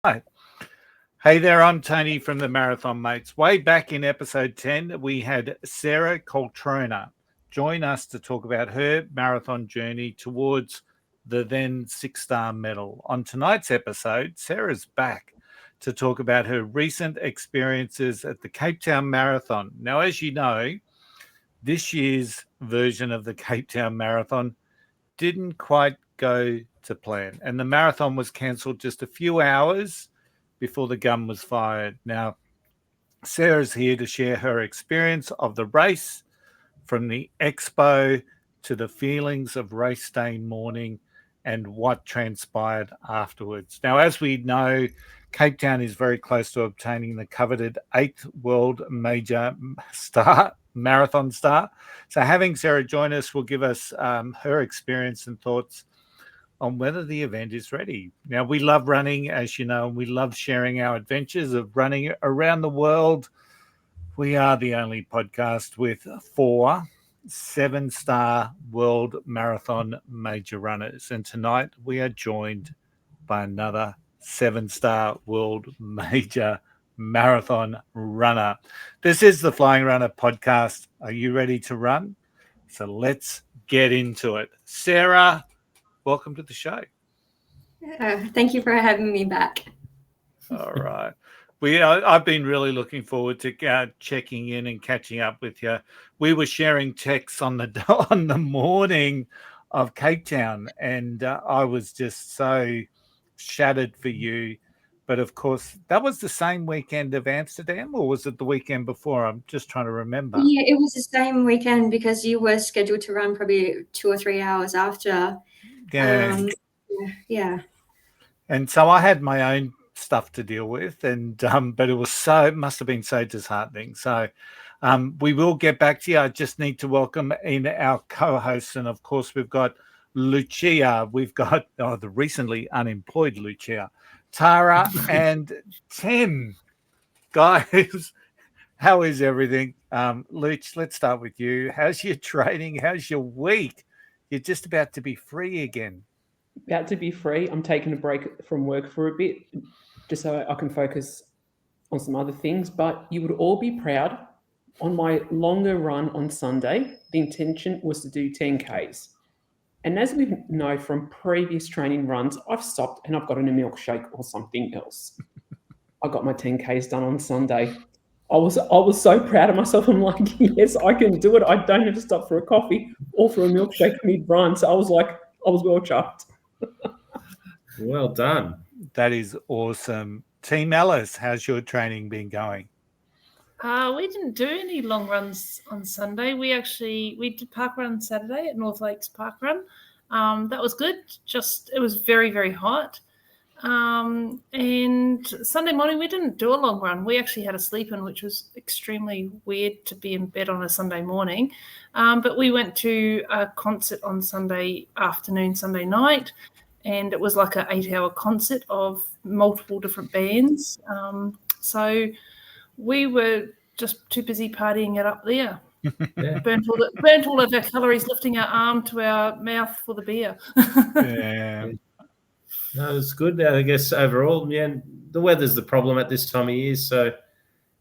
Hi. Hey there, I'm Tony from the Marathon Mates. Way back in episode 10, we had Sarah Coltrona join us to talk about her marathon journey towards the then 6-star medal. On tonight's episode, Sarah's back to talk about her recent experiences at the Cape Town Marathon. Now, as you know, this year's version of the Cape Town Marathon didn't quite go to plan, and the marathon was cancelled just a few hours before the gun was fired. Now, Sarah's here to share her experience of the race, from the Expo to the feelings of race day morning and what transpired afterwards. Now, as we know, Cape Town is very close to obtaining the coveted 8th World Major Star, Marathon Star. So having Sarah join us will give us her experience and thoughts on whether the event is ready. Now, we love running, as you know, and we love sharing our adventures of running around the world. We are the only podcast with 4 7-star world marathon major runners. And tonight we are joined by another 7-star world major marathon runner. This is the Flying Runner podcast. Are you ready to run? So let's get into it. Sarah, welcome to the show. Thank you for having me back. All right. I've been really looking forward to checking in and catching up with you. We were sharing texts on the morning of Cape Town, and I was just so shattered for you. But of course, that was the same weekend of Amsterdam, or was it the weekend before? I'm just trying to remember. Yeah, it was the same weekend because you were scheduled to run probably 2 or 3 hours after. Yeah. Yeah. And so I had my own stuff to deal with, and but it must have been so disheartening. So we will get back to you. I just need to welcome in our co-hosts, and of course we've got Lucia, we've got the recently unemployed Lucia, Tara, and Tim. Guys, how is everything? Luch, let's start with you. How's your training? How's your week? You're just about to be free again. About to be free. I'm taking a break from work for a bit just so I can focus on some other things. But you would all be proud. On my longer run on Sunday, the intention was to do 10Ks. And as we know from previous training runs, I've stopped and I've gotten a milkshake or something else. I got my 10Ks done on Sunday. I was so proud of myself. I'm like, yes, I can do it. I don't have to stop for a coffee or for a milkshake mid-run. So I was well chuffed. Well done. That is awesome. Team Alice, how's your training been going? We didn't do any long runs on Sunday. We did park run Saturday at North Lakes Park Run. That was good. It was very, very hot. And Sunday morning we didn't do a long run. We actually had a sleep in, which was extremely weird to be in bed on a Sunday morning. But we went to a concert on Sunday afternoon, Sunday night, and it was like an 8-hour concert of multiple different bands. So we were just too busy partying it up there. Yeah. Burnt all of our calories lifting our arm to our mouth for the beer. Yeah. No, it's good. I guess overall, yeah, the weather's the problem at this time of year. So,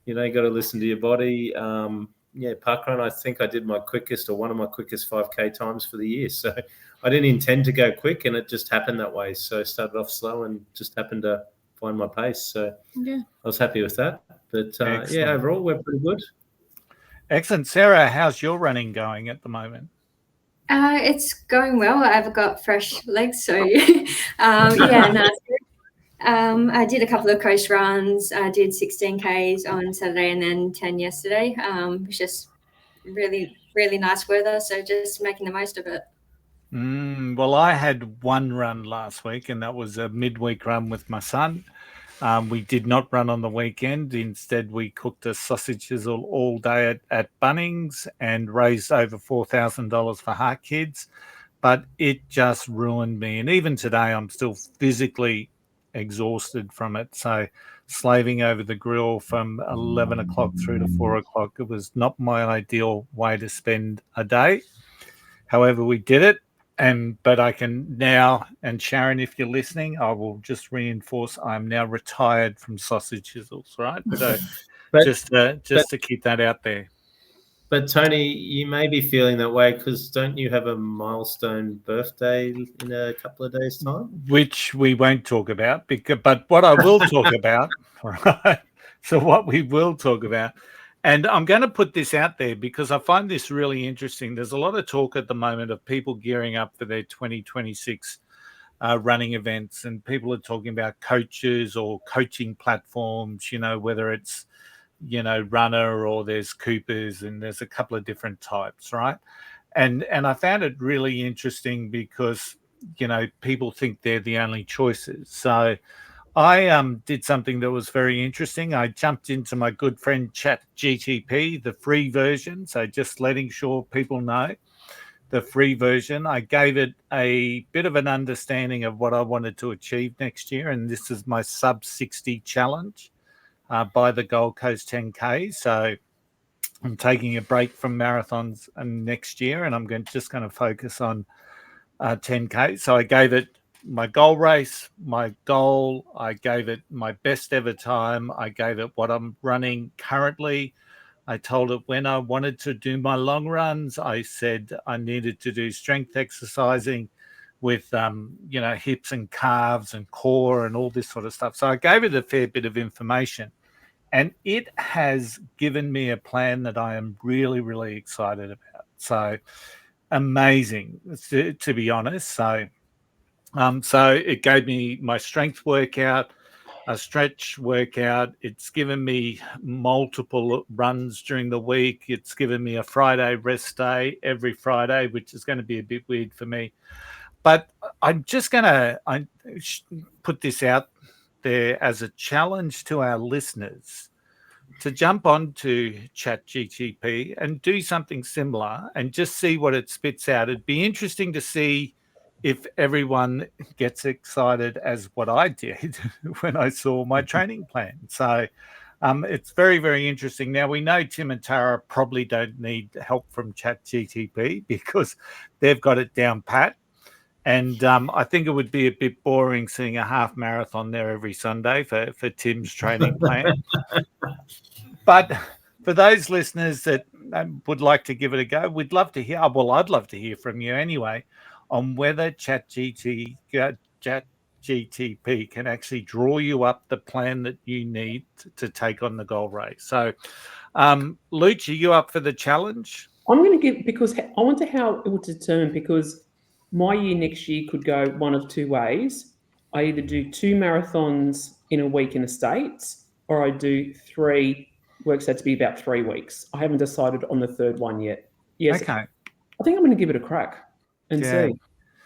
you got to listen to your body. Parkrun, I think I did my quickest or one of my quickest 5K times for the year. So I didn't intend to go quick, and it just happened that way. So I started off slow and just happened to find my pace. So yeah, I was happy with that. But overall, we're pretty good. Excellent. Sarah, how's your running going at the moment? It's going well. I've got fresh legs, so I did a couple of coast runs. I did 16Ks on Saturday and then 10 yesterday. It was just really, really nice weather, so just making the most of it. Well, I had one run last week, and that was a midweek run with my son. We did not run on the weekend. Instead, we cooked a sausages all day at Bunnings and raised over $4,000 for Heart Kids. But it just ruined me. And even today, I'm still physically exhausted from it. So slaving over the grill from 11 o'clock through to 4 o'clock, it was not my ideal way to spend a day. However, we did it. But I can now, and Sharon, if you're listening, I will just reinforce I'm now retired from sausage chisels, right? So just to keep that out there. But Tony, you may be feeling that way because don't you have a milestone birthday in a couple of days' time? Which we won't talk about, but what I will talk about, right? So what we will talk about, and I'm going to put this out there because I find this really interesting. There's a lot of talk at the moment of people gearing up for their 2026 running events, and people are talking about coaches or coaching platforms, whether it's, Runner or there's Coopers, and there's a couple of different types, right? And I found it really interesting because, people think they're the only choices. So I did something that was very interesting. I jumped into my good friend ChatGPT, the free version. So just letting sure people know the free version. I gave it a bit of an understanding of what I wanted to achieve next year. And this is my sub 60 challenge by the Gold Coast 10K. So I'm taking a break from marathons next year, and I'm just going to focus on 10K. So I gave it my goal race, my goal. I gave it my best ever time. I gave it what I'm running currently. I told it when I wanted to do my long runs. I said I needed to do strength exercising with, hips and calves and core and all this sort of stuff. So I gave it a fair bit of information. And it has given me a plan that I am really, really excited about. So amazing, to be honest. So it gave me my strength workout, a stretch workout. It's given me multiple runs during the week. It's given me a Friday rest day every Friday, which is going to be a bit weird for me. But I'm just going to put this out there as a challenge to our listeners to jump onto ChatGPT and do something similar and just see what it spits out. It'd be interesting to see if everyone gets excited as what I did when I saw my training plan. So it's very, very interesting. Now, we know Tim and Tara probably don't need help from ChatGPT because they've got it down pat. And I think it would be a bit boring seeing a half marathon there every Sunday for Tim's training plan. But for those listeners that would like to give it a go, we'd love to hear. Well, I'd love to hear from you anyway on whether ChatGPT can actually draw you up the plan that you need to take on the goal race. So, Luch, are you up for the challenge? I'm going to give, because I wonder how it would determine, because my year next year could go one of two ways. I either do 2 marathons in a week in the States, or I do 3, works out to be about 3 weeks. I haven't decided on the third one yet. Yes. Okay. I think I'm going to give it a crack and see.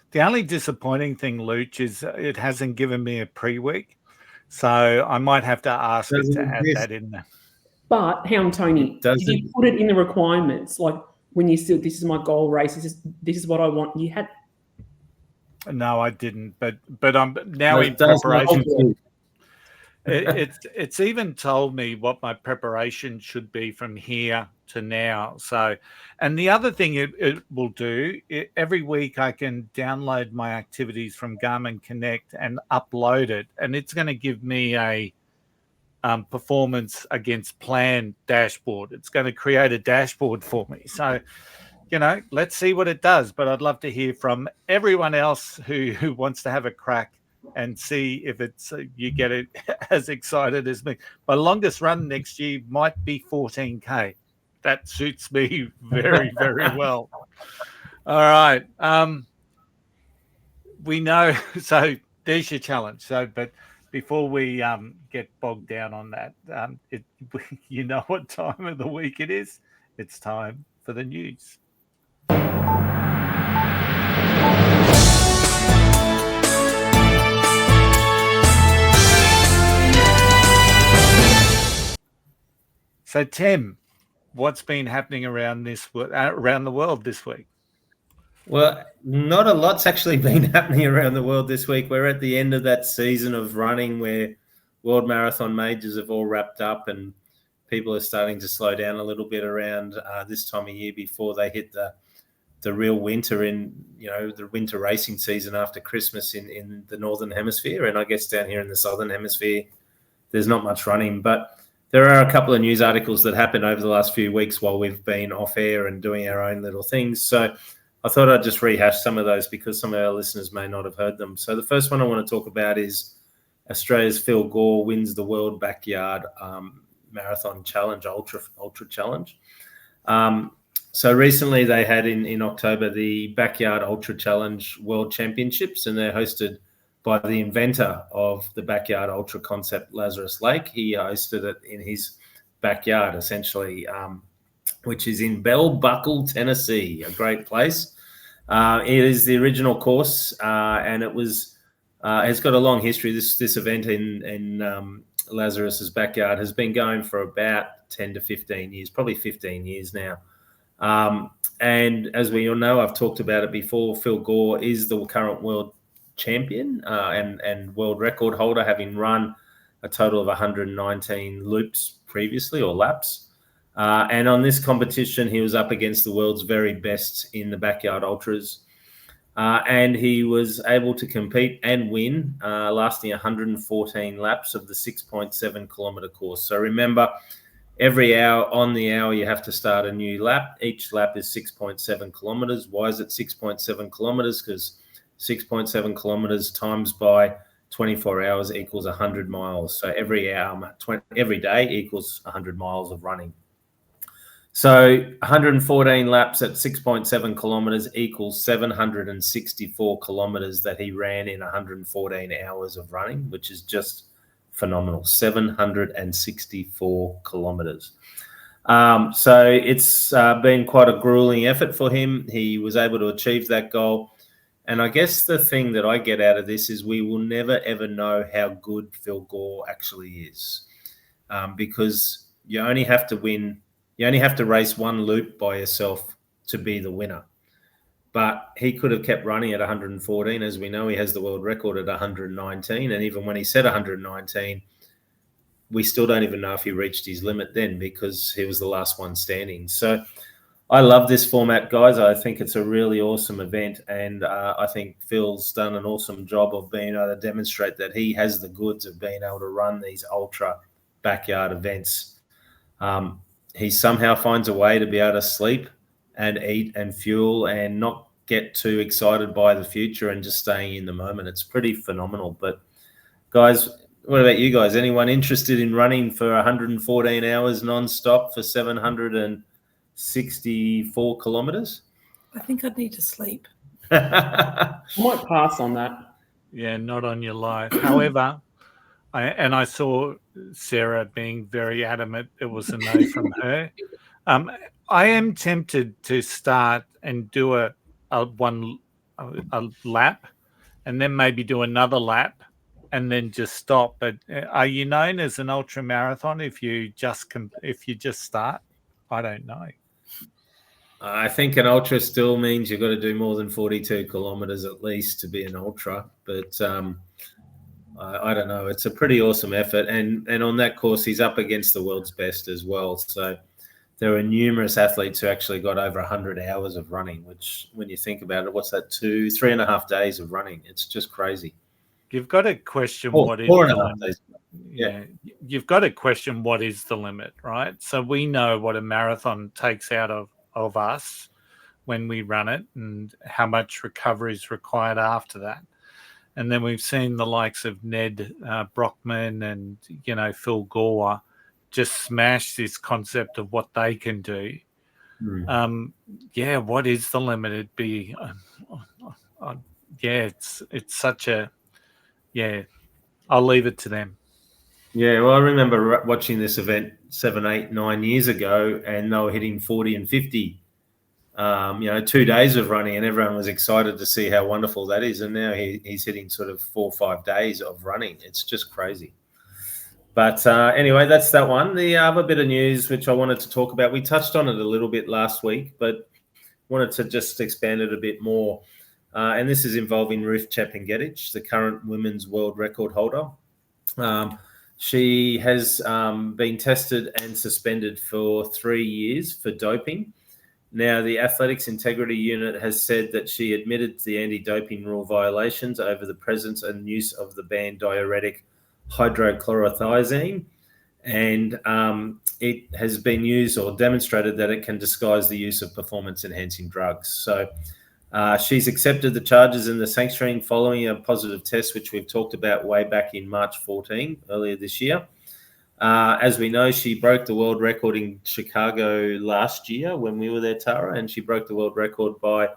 The only disappointing thing, Luch, is it hasn't given me a pre-week. So I might have to ask it to add that in there. But, Hound Tony, did you put it in the requirements? Like when you said, this is my goal race, this is what I want, you had... No, I didn't. But I'm now in preparation. It's even told me what my preparation should be from here to now. So, and the other thing it will do, every week I can download my activities from Garmin Connect and upload it, and it's going to give me a performance against plan dashboard. It's going to create a dashboard for me. So, let's see what it does. But I'd love to hear from everyone else who wants to have a crack and see if it's you get it as excited as me. My longest run next year might be 14K. That suits me very, very well. All right. We know. So there's your challenge. So, but before we get bogged down on that, you know what time of the week it is? It's time for the news. So, Tim, what's been happening around the world this week? Well, not a lot's actually been happening around the world this week. We're at the end of that season of running where World Marathon majors have all wrapped up and people are starting to slow down a little bit around this time of year before they hit the the real winter in, the winter racing season after Christmas in the Northern Hemisphere. And I guess down here in the Southern Hemisphere, there's not much running. But there are a couple of news articles that happened over the last few weeks while we've been off air and doing our own little things. So I thought I'd just rehash some of those because some of our listeners may not have heard them. So the first one I want to talk about is Australia's Phil Gore wins the World Backyard Marathon Challenge, Ultra Challenge. So recently they had in October the Backyard Ultra Challenge World Championships, and they're hosted by the inventor of the Backyard Ultra concept, Lazarus Lake. He hosted it in his backyard, essentially, which is in Bell Buckle, Tennessee, a great place. It is the original course, and it's got a long history. This event in Lazarus's backyard has been going for about 10 to 15 years, probably 15 years now. And as we all know, I've talked about it before, Phil Gore is the current world champion and world record holder, having run a total of 119 loops previously, or laps. And on this competition, he was up against the world's very best in the backyard ultras. And he was able to compete and win, lasting 114 laps of the 6.7 kilometre course. So remember, every hour on the hour, you have to start a new lap. Each lap is 6.7 kilometres. Why is it 6.7 kilometres? Because 6.7 kilometres times by 24 hours equals 100 miles. So every day equals 100 miles of running. So 114 laps at 6.7 kilometres equals 764 kilometres that he ran in 114 hours of running, which is just phenomenal. 764 kilometres. So it's been quite a grueling effort for him. He was able to achieve that goal. And I guess the thing that I get out of this is we will never, ever know how good Phil Gore actually is, because you only have to win. You only have to race one loop by yourself to be the winner. But he could have kept running at 114. As we know, he has the world record at 119. And even when he said 119, we still don't even know if he reached his limit then, because he was the last one standing. So I love this format, guys. I think it's a really awesome event. And I think Phil's done an awesome job of being able to demonstrate that he has the goods of being able to run these ultra backyard events. He somehow finds a way to be able to sleep and eat and fuel and not get too excited by the future and just staying in the moment. It's pretty phenomenal. But guys, what about you guys? Anyone interested in running for 114 hours non-stop for 764 kilometres? I think I'd need to sleep. I might pass on that. Yeah, not on your life. However, I saw Sarah being very adamant it was a no from her. I am tempted to start and do a lap, and then maybe do another lap, and then just stop. But are you known as an ultra marathon if you just start? I don't know. I think an ultra still means you've got to do more than 42 kilometres at least to be an ultra, but I don't know. It's a pretty awesome effort. And on that course, he's up against the world's best as well. So there are numerous athletes who actually got over 100 hours of running, which when you think about it, what's that, 3.5 days of running? It's just crazy. You've got to question what is 4.5 days. Yeah. You've got to question what is the limit, right? So we know what a marathon takes out of us when we run it and how much recovery is required after that. And then we've seen the likes of Ned Brockman and, Phil Gore just smash this concept of what they can do. What is the limit? It'd be, it's such a, I'll leave it to them. Yeah, well, I remember watching this event 7, 8, 9 years ago, and they were hitting 40 and 50. 2 days of running, and everyone was excited to see how wonderful that is. And now he's hitting sort of 4 or 5 days of running. It's just crazy. But anyway, that's that one. The other bit of news which I wanted to talk about, we touched on it a little bit last week, but wanted to just expand it a bit more. And this is involving Ruth Chepngetich, the current women's world record holder. She has been tested and suspended for 3 years for doping. Now, the Athletics Integrity Unit has said that she admitted to the anti-doping rule violations over the presence and use of the banned diuretic hydrochlorothiazine, and it has been used or demonstrated that it can disguise the use of performance-enhancing drugs. So she's accepted the charges in the sanctuary following a positive test, which we've talked about way back in March 14, earlier this year. As we know, she broke the world record in Chicago last year when we were there, Tara, and she broke the world record by,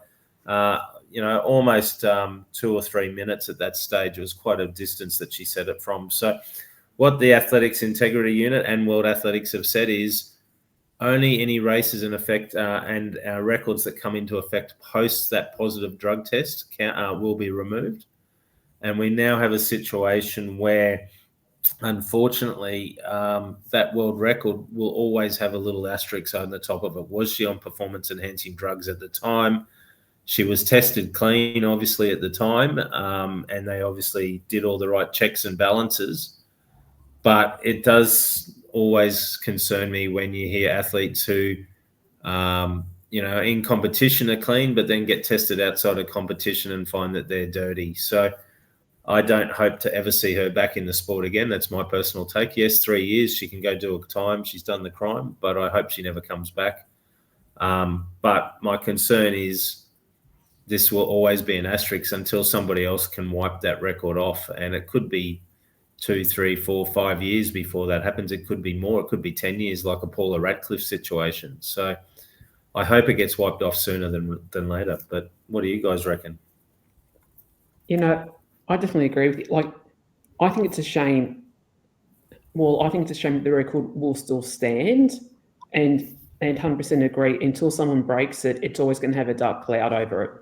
almost 2 or 3 minutes at that stage. It was quite a distance that she set it from. So what the Athletics Integrity Unit and World Athletics have said is only any races in effect and records that come into effect post that positive drug test will be removed. And we now have a situation where, unfortunately, that world record will always have a little asterisk on the top of it. Was she on performance-enhancing drugs at the time? She was tested clean, obviously, at the time, and they obviously did all the right checks and balances. But it does always concern me when you hear athletes who, in competition are clean, but then get tested outside of competition and find that they're dirty. So I don't hope to ever see her back in the sport again. That's my personal take. Yes, 3 years, she can go do a time. She's done the crime, but I hope she never comes back. But my concern is this will always be an asterisk until somebody else can wipe that record off. And it could be 2, 3, 4, 5 years before that happens. It could be more. It could be 10 years, like a Paula Radcliffe situation. So I hope it gets wiped off sooner than later. But what do you guys reckon? I definitely agree with you. I think it's a shame. Well, I think it's a shame that the record will still stand, and 100% agree. Until someone breaks it, it's always going to have a dark cloud over it.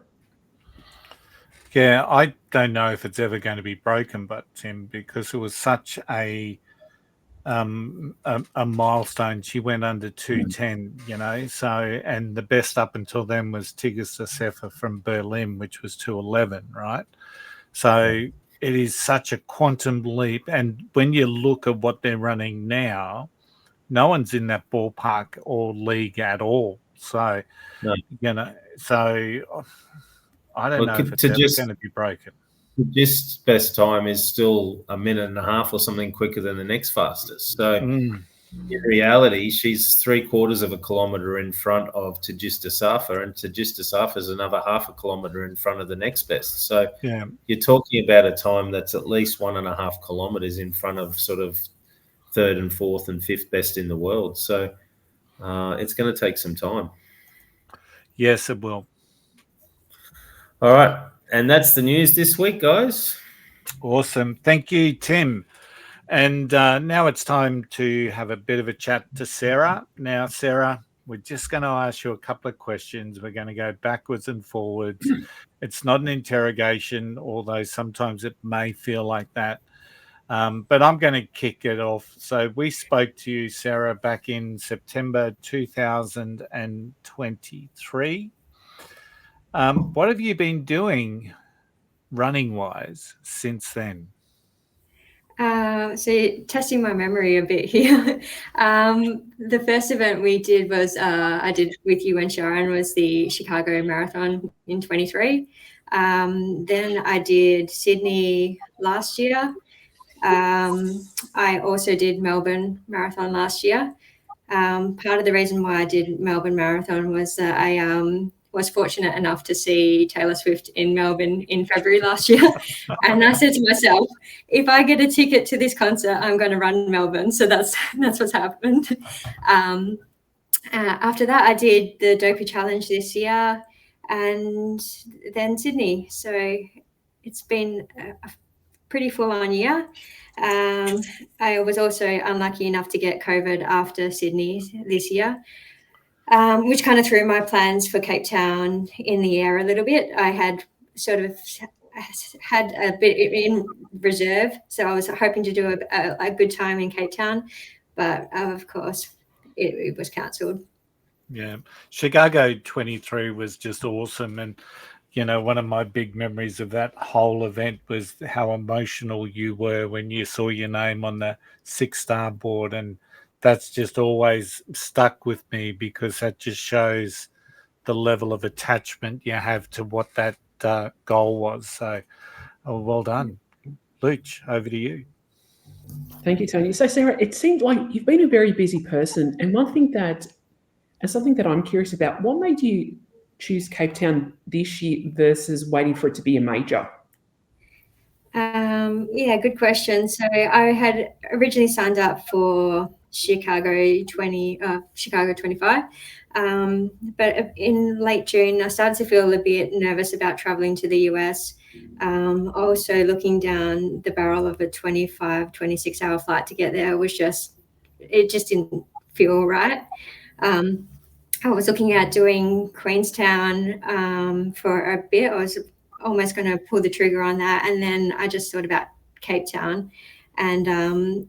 Yeah, I don't know if it's ever going to be broken, but Tim, because it was such a milestone. She went under 210, so, and the best up until then was Tigges Sefer from Berlin, which was 211, right? So it is such a quantum leap. And when you look at what they're running now, no one's in that ballpark or league at all. So, so I don't know if it's ever going to be broken. Just best time is still a minute and a half or something quicker than the next fastest. So in reality, she's 3/4 of a kilometre in front of Tigges Sefer, and Tigges Sefer is another 1/2 kilometre in front of the next best. So you're talking about a time that's at least 1.5 kilometres in front of sort of 3rd and 4th and 5th best in the world. So it's going to take some time. Yes, it will. All right. And that's the news this week, guys. Awesome. Thank you, Tim. And now it's time to have a bit of a chat to Sarah. Now, Sarah, we're just going to ask you a couple of questions. We're going to go backwards and forwards. It's not an interrogation, although sometimes it may feel like that. But I'm going to kick it off. So we spoke to you, Sarah, back in September 2023. What have you been doing running-wise since then? So testing my memory a bit here. The first event we did was I did with you and Sharon was the Chicago Marathon in 23. Then I did Sydney last year. I also did Melbourne Marathon last year. Part of the reason why I did Melbourne Marathon was that I was fortunate enough to see Taylor Swift in Melbourne in February last year. And I said to myself, if I get a ticket to this concert, I'm going to run Melbourne. So that's what's happened. After that, I did the Dopey Challenge this year and then Sydney. So it's been a pretty full-on year. I was also unlucky enough to get COVID after Sydney this year. Which kind of threw my plans for Cape Town in the air a little bit. I had sort of had a bit in reserve, so I was hoping to do a good time in Cape Town, but of course it was cancelled. Yeah, Chicago 23 was just awesome, and one of my big memories of that whole event was how emotional you were when you saw your name on the 6-star board, and that's just always stuck with me because that just shows the level of attachment you have to what that goal was. So, well done. Luch, over to you. Thank you, Tony. So, Sarah, it seemed like you've been a very busy person, and something that I'm curious about, what made you choose Cape Town this year versus waiting for it to be a major? Yeah, good question. So I had originally signed up for Chicago 25. But in late June, I started to feel a bit nervous about traveling to the US. Also looking down the barrel of a 25, 26 hour flight to get there was it just didn't feel right. I was looking at doing Queenstown for a bit. I was almost going to pull the trigger on that, and then I just thought about Cape Town, and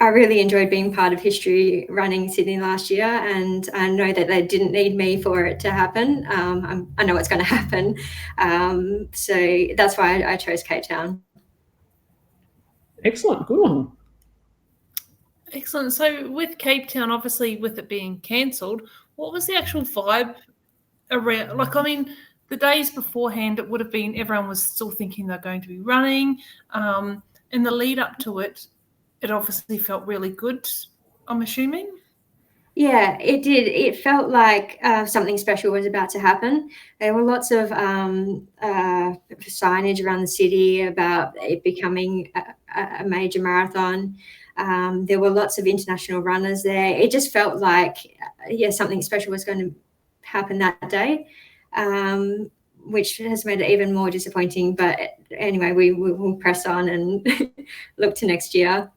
I really enjoyed being part of history running Sydney last year, and I know that they didn't need me for it to happen. I know it's going to happen, so that's why I chose Cape Town. Excellent, good one. Excellent. So with Cape Town, obviously with it being cancelled, what was the actual vibe around? Like, I mean, the days beforehand, it would have been everyone was still thinking they're going to be running. In the lead up to it, it obviously felt really good, I'm assuming. Yeah, it did. It felt like something special was about to happen. There were lots of signage around the city about it becoming a major marathon. There were lots of international runners there. It just felt like, something special was going to happen that day, which has made it even more disappointing. But anyway, we will press on and look to next year.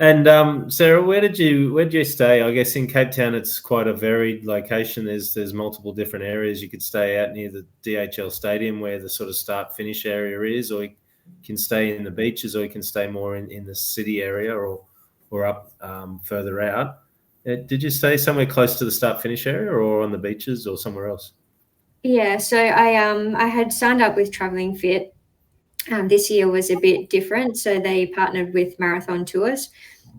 And Sarah, where did you stay? I guess in Cape Town, it's quite a varied location. There's multiple different areas. You could stay out near the DHL Stadium where the sort of start-finish area is, or you can stay in the beaches, or you can stay more in the city area, or up further out. Did you stay somewhere close to the start-finish area, or on the beaches, or somewhere else? Yeah, so I had signed up with Travelling Fit. This year was a bit different, so they partnered with Marathon Tours,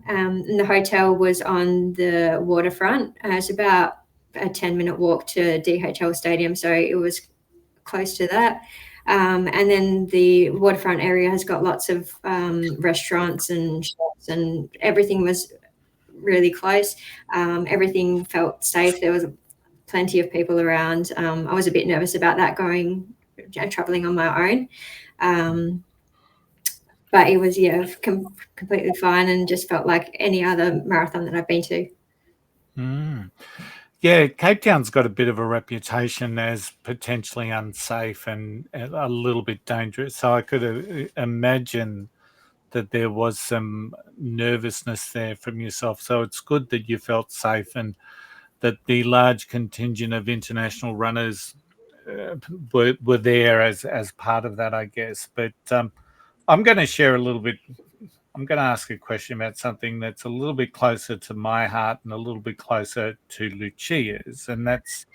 and the hotel was on the waterfront. It's about a 10-minute walk to DHL Stadium, so it was close to that. And then the waterfront area has got lots of restaurants and shops, and everything was really close. Everything felt safe. There was plenty of people around. I was a bit nervous about that traveling on my own. But it was, completely fine, and just felt like any other marathon that I've been to. Yeah, Cape Town's got a bit of a reputation as potentially unsafe and a little bit dangerous. So I could imagine that there was some nervousness there from yourself. So it's good that you felt safe and that the large contingent of international runners were there as part of that, I guess. But I'm going to share a little bit. I'm going to ask a question about something that's a little bit closer to my heart and a little bit closer to Lucia's, and that's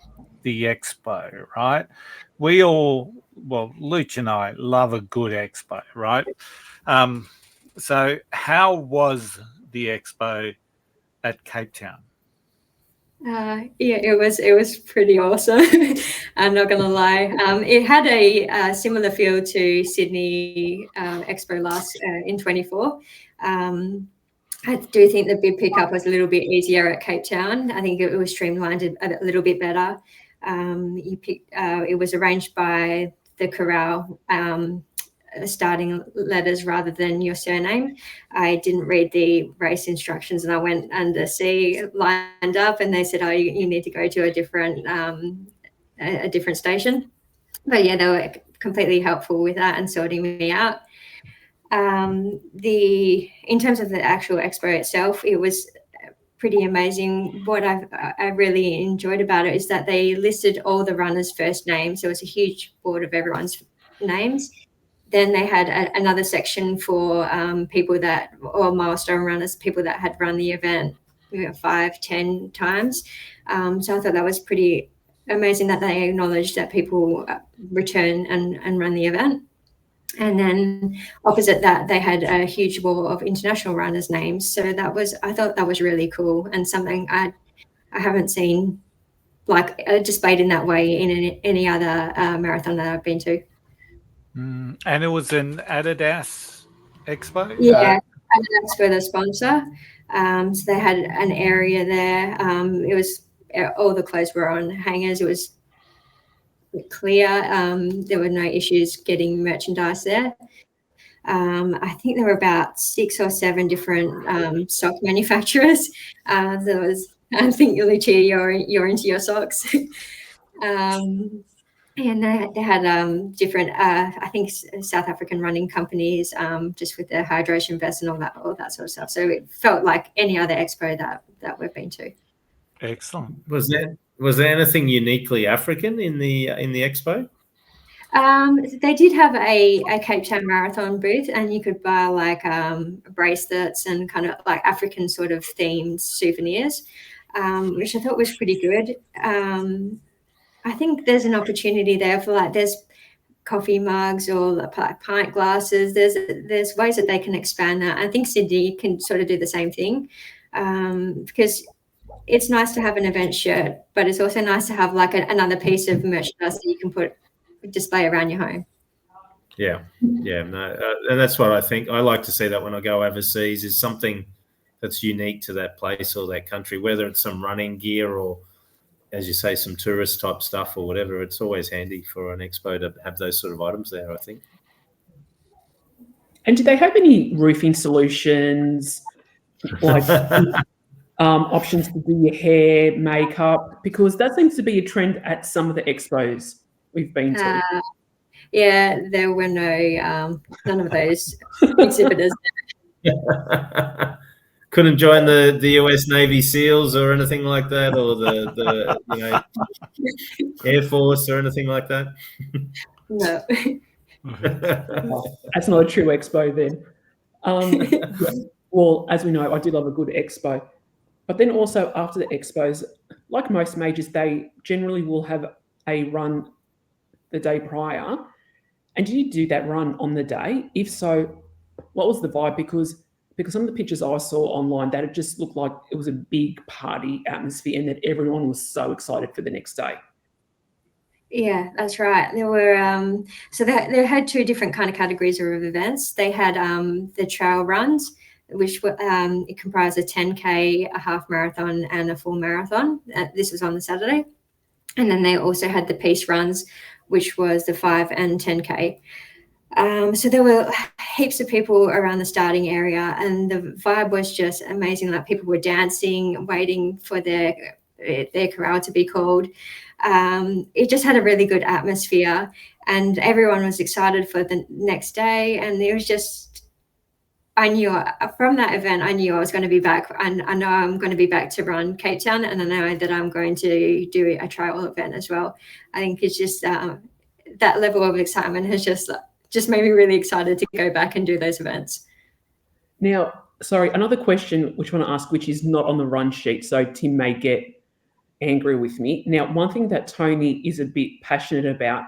the Expo, right? We all, Luch and I love a good Expo, right? So how was the Expo at Cape Town? It was pretty awesome. I'm not gonna lie. It had a similar feel to Sydney Expo last in 24. I do think the bid pickup was a little bit easier at Cape Town. I think it was streamlined a little bit better. It was arranged by the corral starting letters rather than your surname. I didn't read the race instructions, and I went under C, lined up, and they said, "Oh, you need to go to a different station." But yeah, they were completely helpful with that and sorting me out. In terms of the actual expo itself, it was pretty amazing. What I really enjoyed about it is that they listed all the runners' first names. So it was a huge board of everyone's names. Then they had another section for milestone runners, people that had run the event 5-10 times. So I thought that was pretty amazing that they acknowledged that people return and run the event. And then opposite that, they had a huge wall of international runners' names. So I thought that was really cool, and something I haven't seen like displayed in that way in any other marathon that I've been to. And it was an Adidas Expo? Yeah, Adidas were the sponsor. So they had an area there. It was all the clothes were on hangers. It was clear. There were no issues getting merchandise there. I think there were about 6 or 7 different sock manufacturers. There was, I think, Lucia, you're into your socks. And they had different, I think, South African running companies, just with their hydration vests and all that sort of stuff. So it felt like any other expo that we've been to. Excellent. Was there anything uniquely African in the expo? They did have a Cape Town Marathon booth, and you could buy like bracelets and kind of like African sort of themed souvenirs, which I thought was pretty good. I think there's an opportunity there for like there's coffee mugs or like pint glasses. There's ways that they can expand that. I think Sydney can sort of do the same thing, because it's nice to have an event shirt, but it's also nice to have like another piece of merchandise that you can display around your home. Yeah, no, and that's what I think. I like to see that when I go overseas, is something that's unique to that place or that country, whether it's some running gear or, as you say, some tourist type stuff or whatever. It's always handy for an expo to have those sort of items there, I think. And do they have any roofing solutions, like options to do your hair, makeup? Because that seems to be a trend at some of the expos we've been to. Yeah, there were none of those exhibitors. Couldn't join the US Navy SEALs or anything like that, or the Air Force or anything like that. No. That's not a true expo then. Well, as we know, I do love a good expo. But then also after the expos, like most majors, they generally will have a run the day prior. And did you do that run on the day? If so, what was the vibe? Because some of the pictures I saw online, that it just looked like it was a big party atmosphere and that everyone was so excited for the next day. Yeah, that's right. There were so they had 2 different kind of categories of events. They had the trail runs, which were it comprised a 10K, a half marathon, and a full marathon. This was on the Saturday. And then they also had the peace runs, which was the 5 and 10K. So there were heaps of people around the starting area, and the vibe was just amazing. Like, people were dancing, waiting for their corral to be called. It just had a really good atmosphere, and everyone was excited for the next day. And it was just, I knew from that event, I knew I was going to be back, and I know I'm going to be back to run Cape Town, and I know that I'm going to do a trail event as well. I think it's just that level of excitement has just made me really excited to go back and do those events. Now, sorry, another question which I want to ask, which is not on the run sheet, so Tim may get angry with me. Now, one thing that Tony is a bit passionate about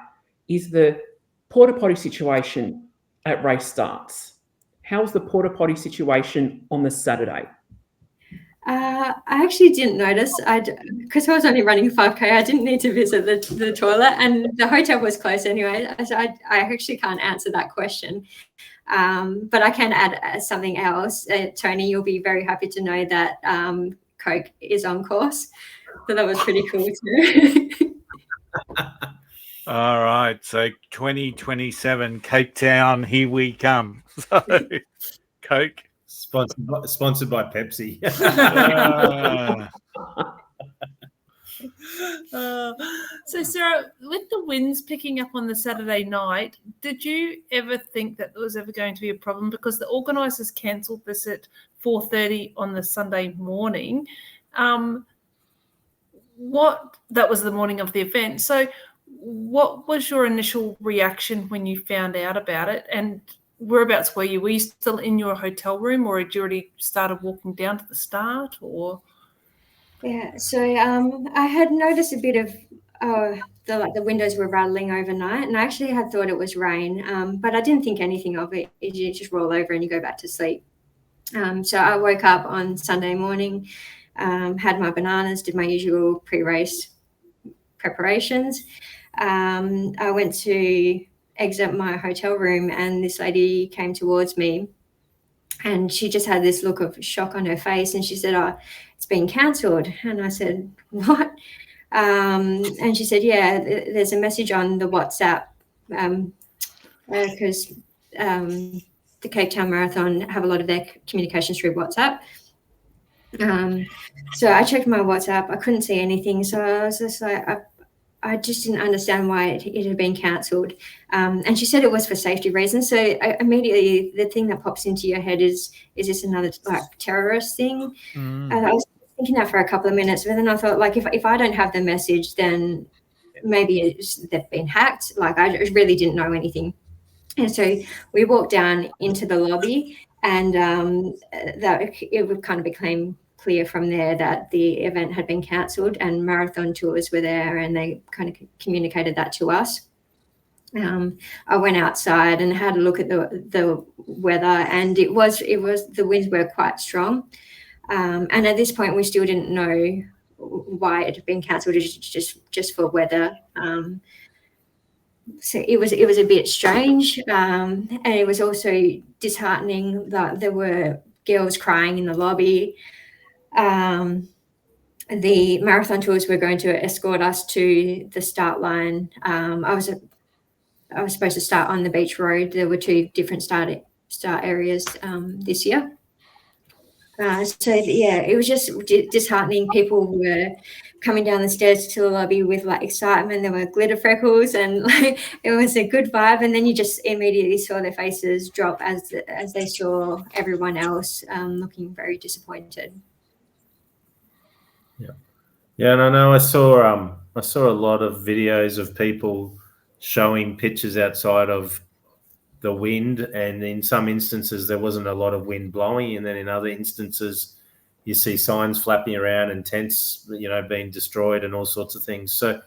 is the porta potty situation at race starts. How's the porta potty situation on the Saturday? I actually didn't notice. Because I was only running 5K, I didn't need to visit the toilet, and the hotel was close anyway. So I actually can't answer that question. But I can add something else. Tony, you'll be very happy to know that Coke is on course. So that was pretty cool too. All right. So 2027 Cape Town, here we come. So Coke. Sponsored by Pepsi. So Sarah, with the winds picking up on the Saturday night, did you ever think that there was ever going to be a problem? Because the organisers cancelled this at 4:30 on the Sunday morning. That was the morning of the event. So what was your initial reaction when you found out about it? And whereabouts were you? Were you still in your hotel room, or had you already started walking down to the start? Or yeah, so I had noticed a bit of the windows were rattling overnight, and I actually had thought it was rain, but I didn't think anything of it. You just roll over and you go back to sleep. So I woke up on Sunday morning. had my bananas, did my usual pre-race preparations. I went to exit my hotel room, and this lady came towards me, and she just had this look of shock on her face, and she said, "Oh, it's been cancelled." And I said, "What?" And she said, "Yeah, there's a message on the WhatsApp, because the Cape Town Marathon have a lot of their communications through WhatsApp." So I checked my WhatsApp. I couldn't see anything. So I was just like, I just didn't understand why it had been cancelled. And she said it was for safety reasons. So immediately the thing that pops into your head is this another like terrorist thing? And I was thinking that for a couple of minutes, but then I thought, like, if I don't have the message, then maybe they've been hacked. Like, I really didn't know anything. And so we walked down into the lobby, and that it would kind of became clear from there that the event had been cancelled, and Marathon Tours were there, and they kind of communicated that to us. I went outside and had a look at the weather, and it was the winds were quite strong. And at this point, we still didn't know why it had been cancelled. It was just for weather. So it was a bit strange, and it was also disheartening that there were girls crying in the lobby. The Marathon Tours were going to escort us to the start line. I was supposed to start on the beach road. There were 2 different start areas this year. So yeah, it was just disheartening. People were coming down the stairs to the lobby with like excitement. There were glitter freckles, and like it was a good vibe. And then you just immediately saw their faces drop as they saw everyone else looking very disappointed. Yeah, and I know I saw a lot of videos of people showing pictures outside of the wind, and in some instances there wasn't a lot of wind blowing, and then in other instances you see signs flapping around and tents, being destroyed and all sorts of things. So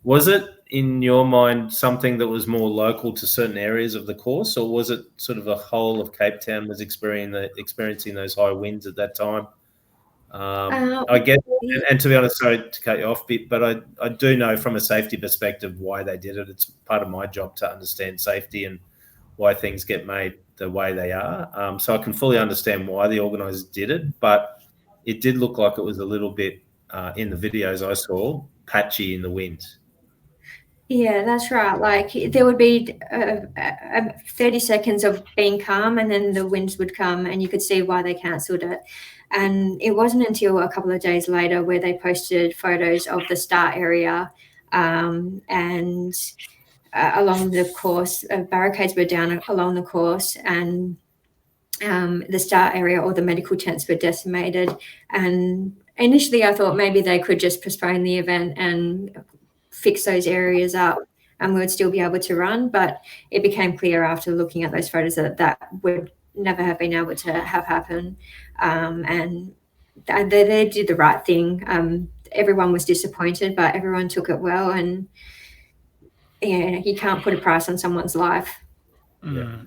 was it, in your mind, something that was more local to certain areas of the course, or was it sort of the whole of Cape Town was experiencing those high winds at that time? I guess, and to be honest, sorry to cut you off, but I do know from a safety perspective why they did it. It's part of my job to understand safety and why things get made the way they are. So I can fully understand why the organisers did it, but it did look like it was a little bit, in the videos I saw, patchy in the wind. Yeah, that's right. Like there would be 30 seconds of being calm, and then the winds would come, and you could see why they cancelled it. And it wasn't until a couple of days later where they posted photos of the start area, and along the course, barricades were down along the course, and the start area, or the medical tents, were decimated. And initially I thought maybe they could just postpone the event and fix those areas up, and we would still be able to run. But it became clear after looking at those photos that would never have been able to have happen. And they did the right thing. Everyone was disappointed, but everyone took it well. And yeah, you can't put a price on someone's life. Yeah,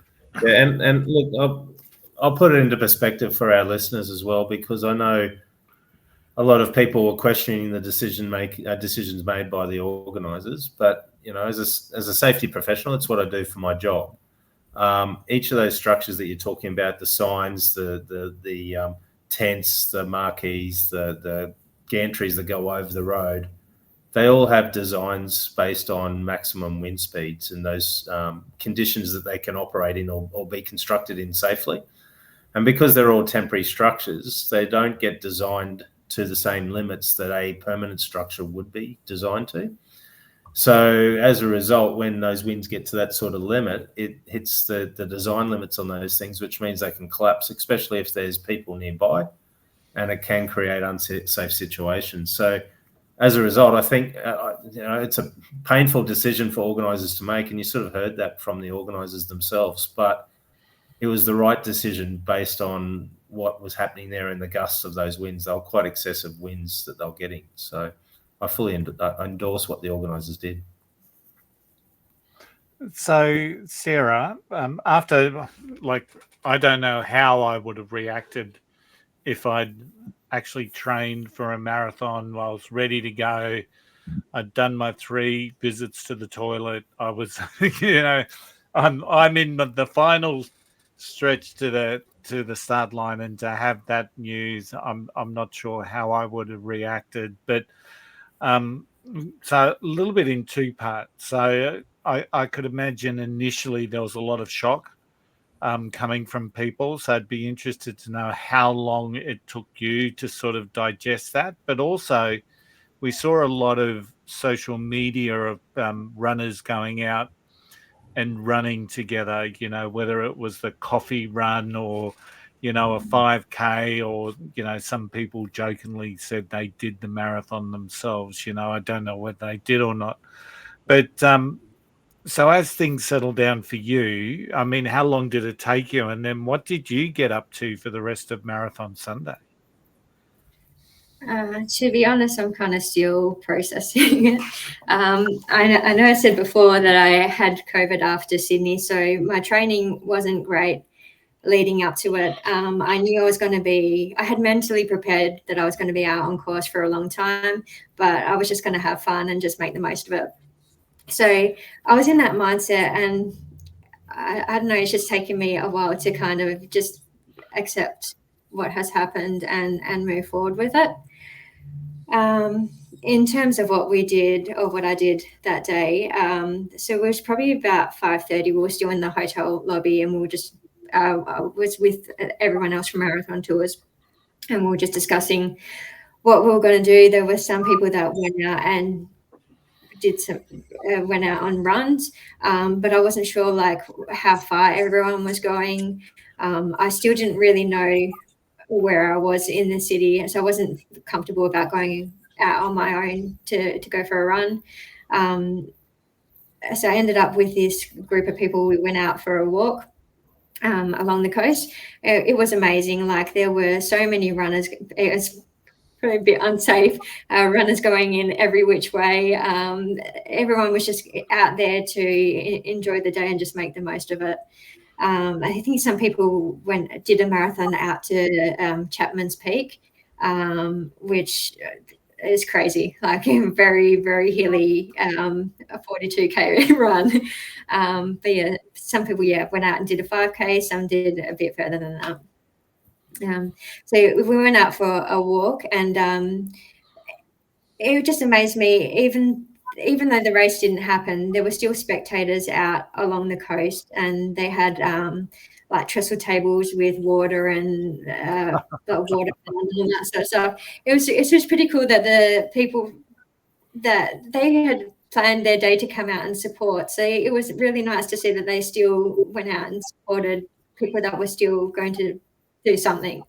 and look, I'll put it into perspective for our listeners as well, because I know a lot of people were questioning the decisions made by the organisers. But as a safety professional, it's what I do for my job. Each of those structures that you're talking about, the signs, the tents, the marquees, the gantries that go over the road, they all have designs based on maximum wind speeds and those conditions that they can operate in or be constructed in safely. And because they're all temporary structures, they don't get designed to the same limits that a permanent structure would be designed to. So as a result, when those winds get to that sort of limit, it hits the design limits on those things, which means they can collapse, especially if there's people nearby, and it can create unsafe situations. So as a result, I think it's a painful decision for organisers to make, and you sort of heard that from the organisers themselves, but it was the right decision based on what was happening there in the gusts of those winds. They were quite excessive winds that they were getting. So I fully endorse what the organisers did. So, Sarah, after, I don't know how I would have reacted if I'd actually trained for a marathon. I was ready to go. I'd done my 3 visits to the toilet. I was, I'm in the final stretch to the start line, and to have that news, I'm not sure how I would have reacted. But so a little bit in 2 parts. So I could imagine initially there was a lot of shock coming from people. So I'd be interested to know how long it took you to sort of digest that. But also, we saw a lot of social media of runners going out and running together, whether it was the coffee run or, a 5K, or, some people jokingly said they did the marathon themselves. I don't know whether they did or not. But so as things settled down for you, I mean, how long did it take you? And then what did you get up to for the rest of Marathon Sunday? To be honest, I'm kind of still processing it. I know I said before that I had COVID after Sydney, so my training wasn't great leading up to it. I knew I had mentally prepared that I was going to be out on course for a long time, but I was just going to have fun and just make the most of it. So I was in that mindset, and I don't know, it's just taken me a while to kind of just accept what has happened and move forward with it. In terms of what we did, or what I did that day, so it was probably about 5:30. We were still in the hotel lobby, and we were just I was with everyone else from Marathon Tours, and we were just discussing what we were going to do. There were some people that went out and went out on runs, but I wasn't sure like how far everyone was going. I still didn't really know where I was in the city, so I wasn't comfortable about going out on my own to go for a run. So I ended up with this group of people. We went out for a walk along the coast. It was amazing. Like, there were so many runners. It was probably a bit unsafe. Runners going in every which way. Everyone was just out there to enjoy the day and just make the most of it. I think some people did a marathon out to Chapman's Peak, which is crazy, like a very, very hilly, a 42K run. But yeah, some people went out and did a 5K, some did a bit further than that. So we went out for a walk, and it just amazed me, even though the race didn't happen, there were still spectators out along the coast, and they had like trestle tables with water and water and all that sort of stuff. It's just pretty cool that the people that they had planned their day to come out and support. So it was really nice to see that they still went out and supported people that were still going to do something.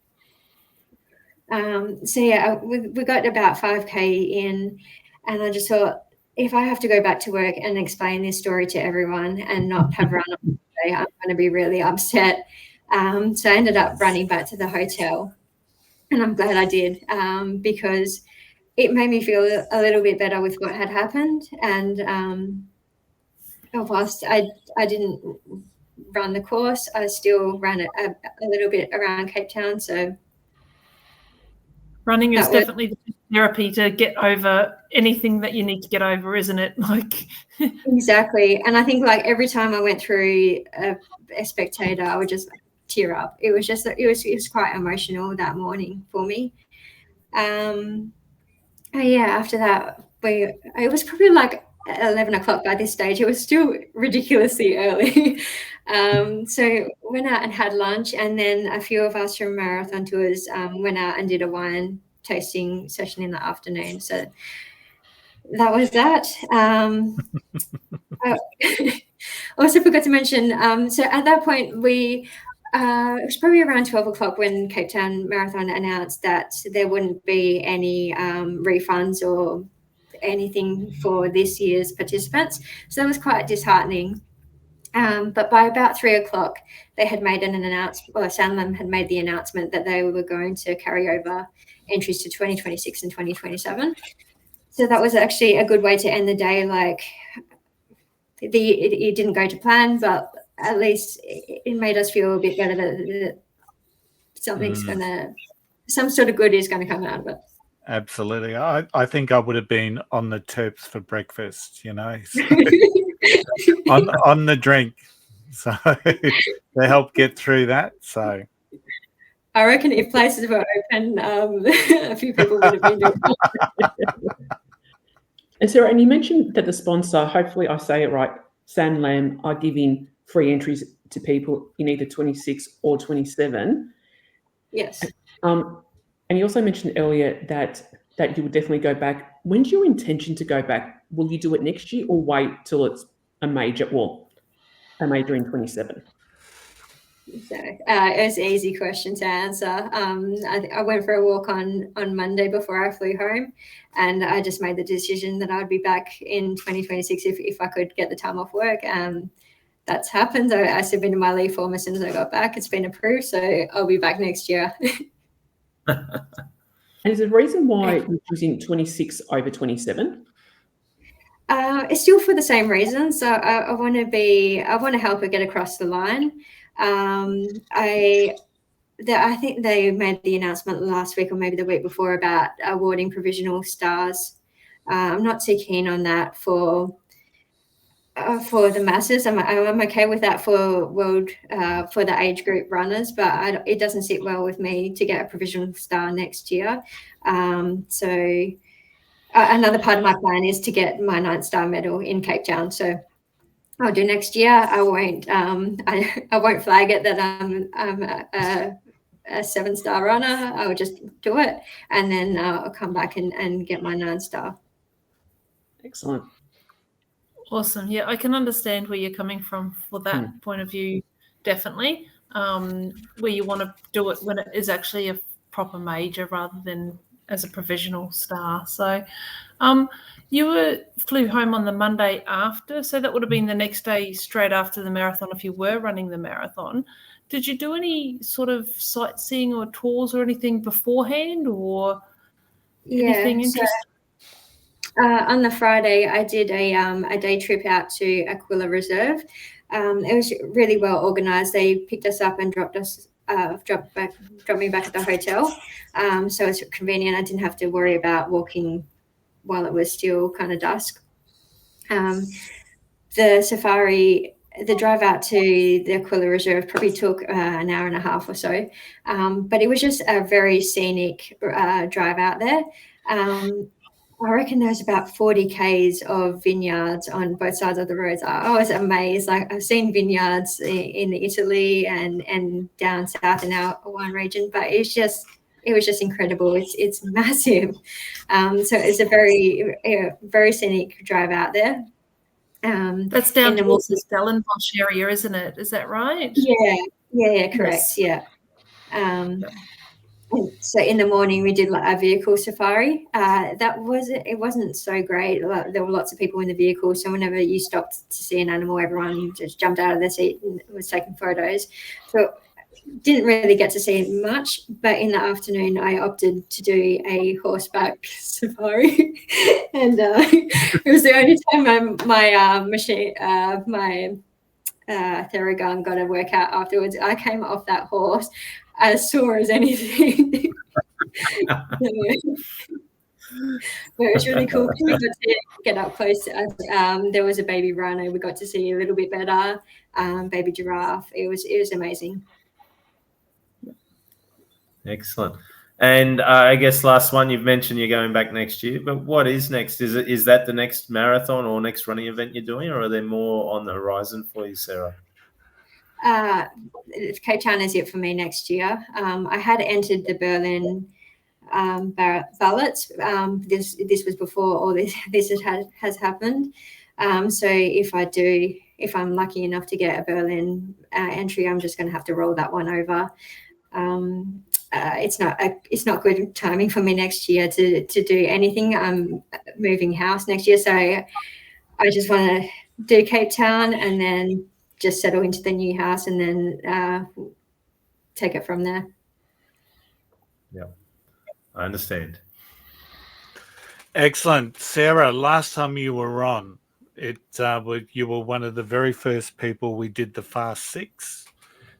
So yeah, we got about 5K in, and I just thought, if I have to go back to work and explain this story to everyone and not have run on today, I'm going to be really upset. So I ended up running back to the hotel, and I'm glad I did, because it made me feel a little bit better with what had happened. And whilst I didn't run the course, I still ran it a little bit around Cape Town. So running is definitely the therapy to get over anything that you need to get over, isn't it? Like exactly. And I think like every time I went through a spectator, I would just tear up. It was quite emotional that morning for me. Yeah, after that, it was probably like 11 o'clock by this stage. It was still ridiculously early. So went out and had lunch, and then a few of us from Marathon Tours went out and did a wine tasting session in the afternoon. So that was that. I also forgot to mention, so at that point it was probably around 12 o'clock when Cape Town Marathon announced that there wouldn't be any refunds or anything for this year's participants. So that was quite disheartening. But by about 3 o'clock, they had made an announcement, or Sanlam had made the announcement that they were going to carry over entries to 2026 and 2027. So that was actually a good way to end the day. Like, it didn't go to plan, but at least it made us feel a bit better that something's going to some sort of good is going to come out of it. Absolutely. I think I would have been on the terps for breakfast, so on the drink. So to help get through that. So I reckon if places were open, a few people would have been doing it. And Sarah, and you mentioned that the sponsor, hopefully I say it right, San Lam, are giving free entries to people in either 26 or 27. Yes. And you also mentioned earlier that you would definitely go back. When's your intention to go back? Will you do it next year or wait till it's a major in 27? So it's an easy question to answer. I went for a walk on Monday before I flew home, and I just made the decision that I'd be back in 2026 if I could get the time off work. That's happened. I submitted my leave form as soon as I got back. It's been approved, so I'll be back next year. And is there a reason why you're choosing 26 over 27? It's still for the same reasons. So I want to help her get across the line. I think they made the announcement last week or maybe the week before about awarding provisional stars. I'm not too keen on that for the masses. I'm okay with that for for the age group runners, but it doesn't sit well with me to get a provisional star next year. So another part of my plan is to get my 9th star medal in Cape Town. So I'll do next year. I won't. I won't flag it that I'm a 7-star runner. I'll just do it, and then I'll come back and get my 9 star. Excellent. Awesome. Yeah, I can understand where you're coming from for that point of view, definitely, where you want to do it when it is actually a proper major rather than as a provisional star. So you flew home on the Monday after, so that would have been the next day straight after the marathon if you were running the marathon. Did you do any sort of sightseeing or tours or anything beforehand or anything interesting? On the Friday, I did a day trip out to Aquila Reserve. It was really well organised. They picked us up and dropped me back at the hotel. So it's convenient. I didn't have to worry about walking while it was still kind of dusk. The safari, the drive out to the Aquila Reserve probably took an hour and a half or so. But it was just a very scenic drive out there. I reckon there's about 40 Ks of vineyards on both sides of the roads. I was amazed. Like I've seen vineyards in Italy and down south in our wine region, but it was just incredible. It's massive. So it's a very scenic drive out there. That's down towards the Stellenbosch area, isn't it? Is that right? Yeah, correct. Yes. Yeah. So in the morning we did a vehicle safari. It wasn't so great. There were lots of people in the vehicle, so whenever you stopped to see an animal, everyone just jumped out of their seat and was taking photos. So didn't really get to see much. But in the afternoon, I opted to do a horseback safari, and it was the only time my Theragun got a workout afterwards. I came off that horse as sore as anything. But it was really cool. We got to get up close. There was a baby rhino. We got to see a little bit better. Baby giraffe. It was amazing. Excellent. And I guess last one, you've mentioned you're going back next year, but what is next? Is that the next marathon or next running event you're doing, or are there more on the horizon for you, Sarah? Cape Town is it for me next year. I had entered the Berlin ballots. This was before all this has happened. So if I'm lucky enough to get a Berlin entry, I'm just going to have to roll that one over. It's not good timing for me next year to do anything. I'm moving house next year, so I just want to do Cape Town and then just settle into the new house and then take it from there. Yeah, I understand. Excellent. Sarah, last time you were on, you were one of the very first people we did the Fast 6.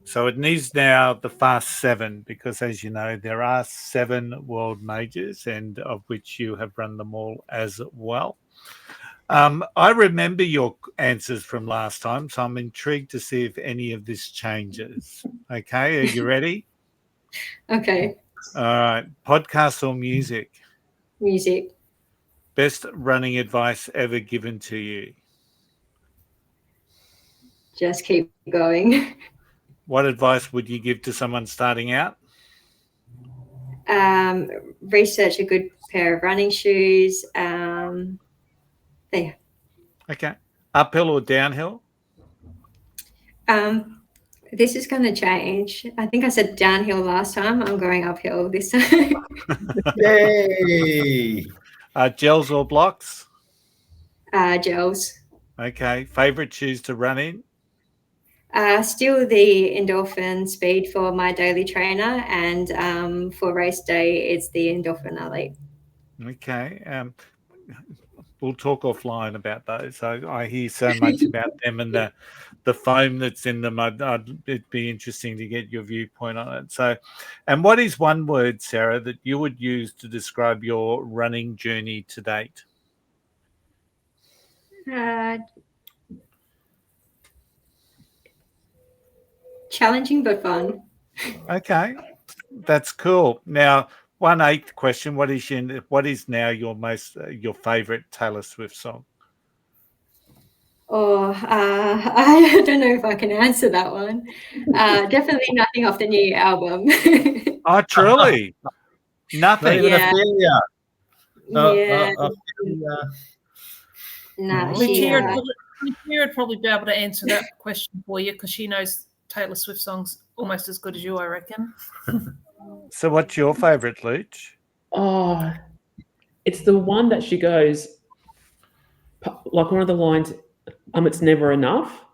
So it needs now the Fast 7 because, as you know, there are 7 world majors, and of which you have run them all as well. I remember your answers from last time, so I'm intrigued to see if any of this changes. Okay, are you ready? Okay. All right. Podcast or music? Music. Best running advice ever given to you? Just keep going. What advice would you give to someone starting out? Research a good pair of running shoes. There. Okay. Uphill or downhill? This is going to change. I think I said downhill last time. I'm going uphill this time. Yay! Gels or blocks? Gels. Okay. Favorite shoes to run in? Still the Endorphin Speed for my daily trainer, and for race day, it's the Endorphin Elite. Okay. We'll talk offline about those. I hear so much about them and the foam that's in them. It'd be interesting to get your viewpoint on it. So, and what is one word, Sarah, that you would use to describe your running journey to date? Challenging but fun. Okay, that's cool. Now, 1/8 question: what is now your favorite Taylor Swift song? Oh, I don't know if I can answer that one. Definitely nothing off the new album. Oh, truly, Not nothing. even Yeah. a failure. Yeah. No, Lucia would probably be able to answer that question for you because she knows Taylor Swift songs almost as good as you, I reckon. So what's your favourite, Luch? Oh, it's the one that she goes, like one of the lines, it's never enough.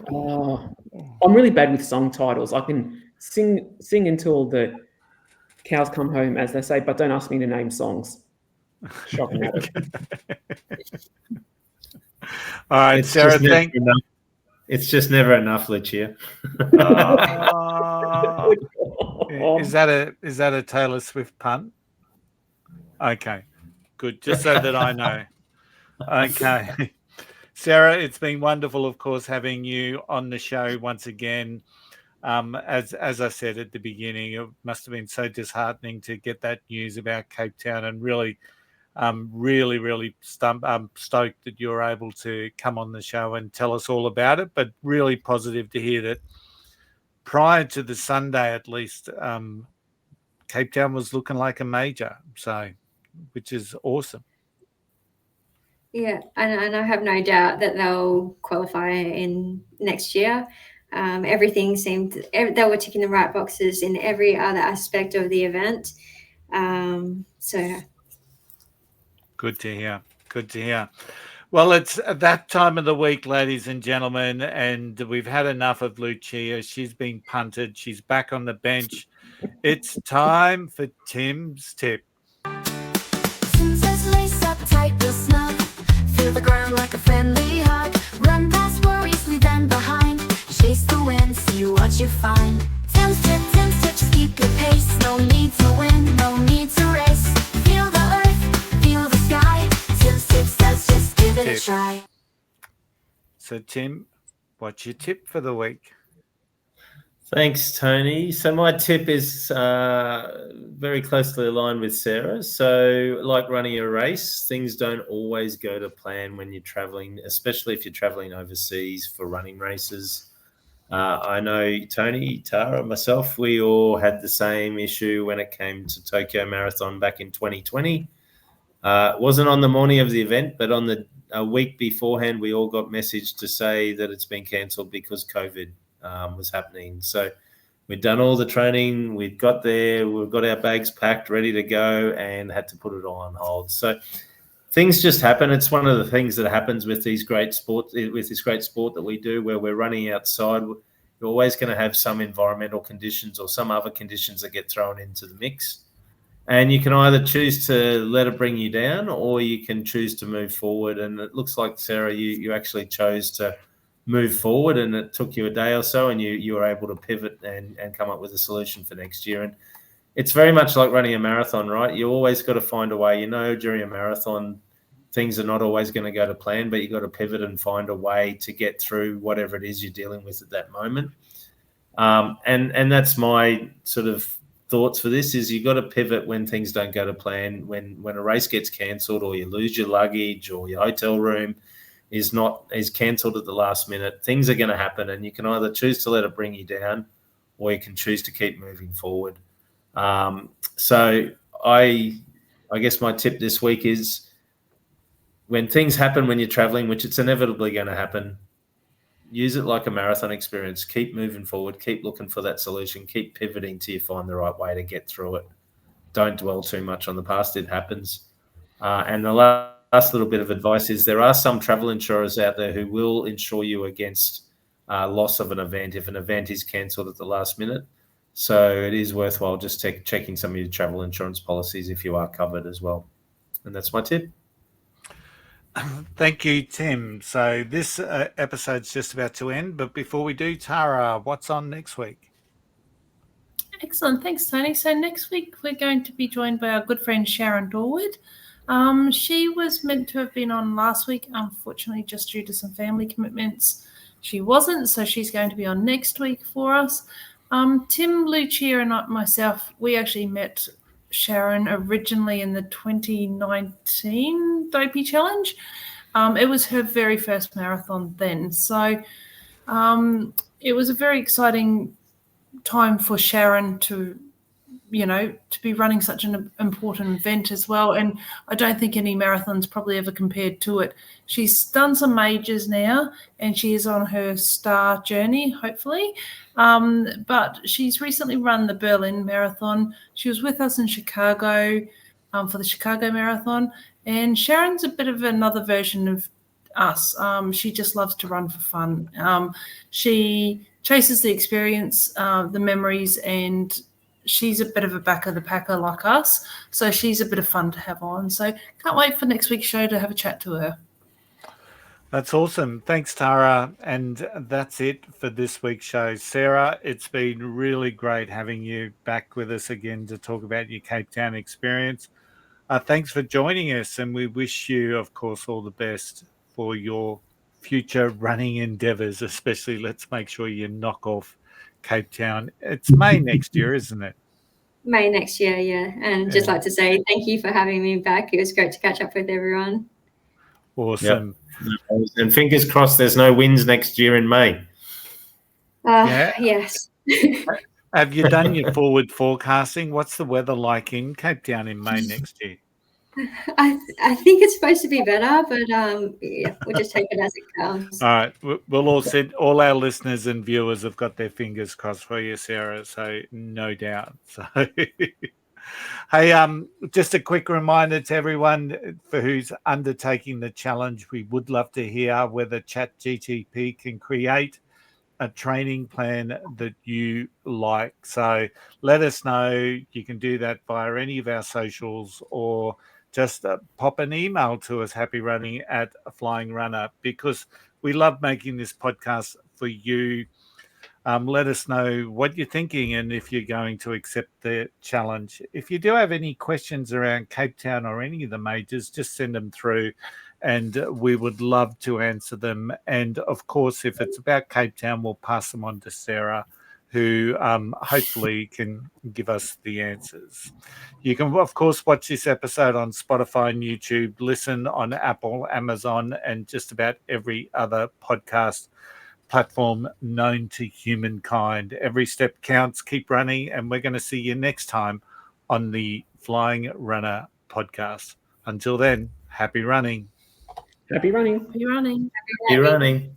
Oh, I'm really bad with song titles. I can sing until the cows come home, as they say, but don't ask me to name songs. Shocking habit. All right, It's Sarah, just never enough. It's just never enough, Lucia. Is that a Taylor Swift pun? Okay, good. Just so that I know. Okay. Sarah, it's been wonderful, of course, having you on the show once again. As I said at the beginning, it must have been so disheartening to get that news about Cape Town, and really stoked that you were able to come on the show and tell us all about it. But really positive to hear that prior to the Sunday, at least, Cape Town was looking like a major, which is awesome. Yeah, and I have no doubt that they'll qualify in next year. Everything seemed they were ticking the right boxes in every other aspect of the event. So good to hear. Good to hear. Well, it's that time of the week, ladies and gentlemen, and we've had enough of Lucia. She's been punted. She's back on the bench. It's time for Tim's tip. Tim says lace up tight, real snug. Feel the ground like a friendly hug. Run past worries, leave them behind. Chase the wind, see what you find. Tim's tip, just keep your pace. No need to win, no need to race. Feel the earth, feel the sky. Tim's tip says just give it a try. So, Tim, what's your tip for the week? Thanks, Tony. So my tip is very closely aligned with Sarah. So like running a race, things don't always go to plan when you're traveling, especially if you're traveling overseas for running races. I know Tony, Tara, myself, we all had the same issue when it came to Tokyo Marathon back in 2020. It wasn't on the morning of the event, but on a week beforehand, we all got messaged to say that it's been cancelled because COVID was happening. So we'd done all the training, we'd got there, we've got our bags packed, ready to go, and had to put it all on hold. So things just happen. It's one of the things that happens with this great sport that we do, where we're running outside. You're always going to have some environmental conditions or some other conditions that get thrown into the mix. And you can either choose to let it bring you down, or you can choose to move forward. And it looks like, Sarah, you actually chose to move forward, and it took you a day or so, and you were able to pivot and come up with a solution for next year. And it's very much like running a marathon, right? You always got to find a way. During a marathon, things are not always going to go to plan, but you got to pivot and find a way to get through whatever it is you're dealing with at that moment. And that's my sort of thoughts for this, is you got to pivot when things don't go to plan. When a race gets cancelled, or you lose your luggage, or your hotel room is cancelled at the last minute, things are going to happen, and you can either choose to let it bring you down, or you can choose to keep moving forward. So I guess my tip this week is, when things happen when you're traveling, which it's inevitably going to happen, use it like a marathon experience. Keep moving forward. Keep looking for that solution. Keep pivoting till you find the right way to get through it. Don't dwell too much on the past. It happens. And the last little bit of advice is, there are some travel insurers out there who will insure you against loss of an event if an event is cancelled at the last minute. So it is worthwhile just checking some of your travel insurance policies if you are covered as well. And that's my tip. Thank you, Tim. So this episode's just about to end, but before we do, Tara, what's on next week? Excellent. Thanks, Tony. So next week we're going to be joined by our good friend Sharon Dorwood. She was meant to have been on last week. Unfortunately, just due to some family commitments, she wasn't. So she's going to be on next week for us. Tim, Lucia, and myself, we actually met Sharon originally in the 2019 Dopey Challenge. It was her very first marathon then. So it was a very exciting time for Sharon to be running such an important event as well. And I don't think any marathon's probably ever compared to it. She's done some majors now, and she is on her star journey, hopefully. But she's recently run the Berlin Marathon. She was with us in Chicago for the Chicago Marathon. And Sharon's a bit of another version of us. She just loves to run for fun. She chases the experience, the memories, and she's a bit of a back of the packer like us, so she's a bit of fun to have on. So can't wait for next week's show to have a chat to her. That's awesome. Thanks, Tara. And that's it for this week's show. Sarah, it's been really great having you back with us again to talk about your Cape Town experience. Thanks for joining us, and we wish you, of course, all the best for your future running endeavours, especially let's make sure you knock off Cape Town. It's May next year, isn't it? May next year, yeah. And just like to say thank you for having me back. It was great to catch up with everyone. Awesome. Yep. And fingers crossed there's no winds next year in May. Yes. Have you done your forward forecasting? What's the weather like in Cape Town in May next year? I think it's supposed to be better, but yeah, we'll just take it as it comes. All right. We'll all our listeners and viewers have got their fingers crossed for you, Sarah, so no doubt. So hey, just a quick reminder to everyone for who's undertaking the challenge, we would love to hear whether ChatGPT can create a training plan that you like. So let us know. You can do that via any of our socials, or just pop an email to us, happyrunning@flyingrunner, because we love making this podcast for you. Let us know what you're thinking and if you're going to accept the challenge. If you do have any questions around Cape Town or any of the majors, just send them through and we would love to answer them. And of course, if it's about Cape Town, we'll pass them on to Sarah, who hopefully can give us the answers. You can, of course, watch this episode on Spotify and YouTube, listen on Apple, Amazon, and just about every other podcast platform known to humankind. Every step counts. Keep running, and we're going to see you next time on the Flying Runner podcast. Until then, happy running. Happy running. Happy running. Happy running.